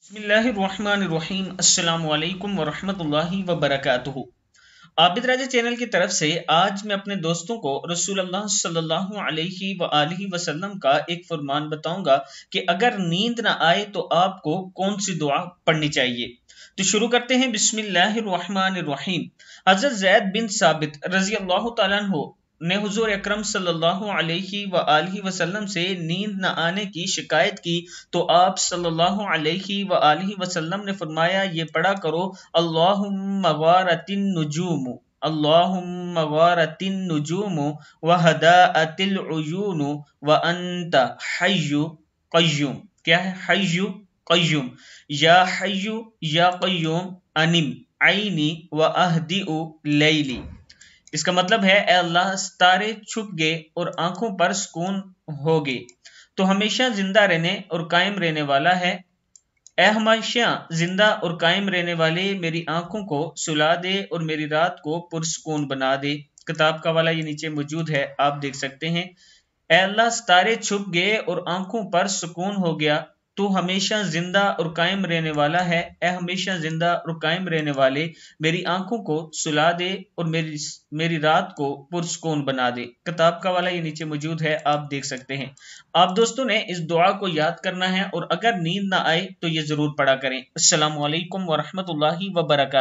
बिस्मिल्लाहिर्रहमानिर्रहीम। अस्सलामु अलैकुम वरहमतुल्लाहि वबरकातुहू। आबिद राजा चैनल की तरफ से आज मैं अपने दोस्तों को रसूलुल्लाह सल्लल्लाहु अलैहि वआलिहि वसल्लम का एक फरमान बताऊंगा कि अगर नींद ना आए तो आपको कौन सी दुआ पढ़नी चाहिए। तो शुरू करते हैं। बिस्मिल्लाहिर्रहमानिर्रहीम। हजरत ज़ैद बिन साबित रज़ी अल्लाह तआला अन्हु ने हुजूर अकरम सल्लल्लाहु अलैहि वआलिहि वसल्लम से नींद न आने की शिकायत की तो आप सल्लल्लाहु अलैहि वआलिहि वसल्लम ने फरमाया, ये पढ़ा करो, अल्लाहुम्मा गारतिन नुजूम, अल्लाहुम्मा गारतिन नुजूम व हदाअतिल उयून व अंत हय्यु क़य्यूम। क्या है? हय्यु क़य्यूम। या हय्यु या क़य्यूम अनिम आईनी व अहदिउ लैली। इसका मतलब है, ए अल्लाह, सितारे छुप गए और आंखों पर सुकून हो गए, तो हमेशा जिंदा रहने और कायम रहने वाला है। ए हमेशा जिंदा और कायम रहने वाले, मेरी आंखों को सुला दे और मेरी रात को पुरसुकून बना दे। किताब का वाला ये नीचे मौजूद है, आप देख सकते हैं। ए अल्लाह, सितारे छुप गए और आंखों पर सुकून हो गया, तू हमेशा जिंदा और कायम रहने वाला है। ए हमेशा जिंदा और कायम रहने वाले, मेरी आंखों को सुला दे और मेरी रात को पुरसुकून बना दे। किताब का वाला ये नीचे मौजूद है, आप देख सकते हैं। आप दोस्तों ने इस दुआ को याद करना है और अगर नींद ना आए तो ये जरूर पढ़ा करें। अस्सलामु अलैकुम वरहमतुल्लाहि वबरकातुहू।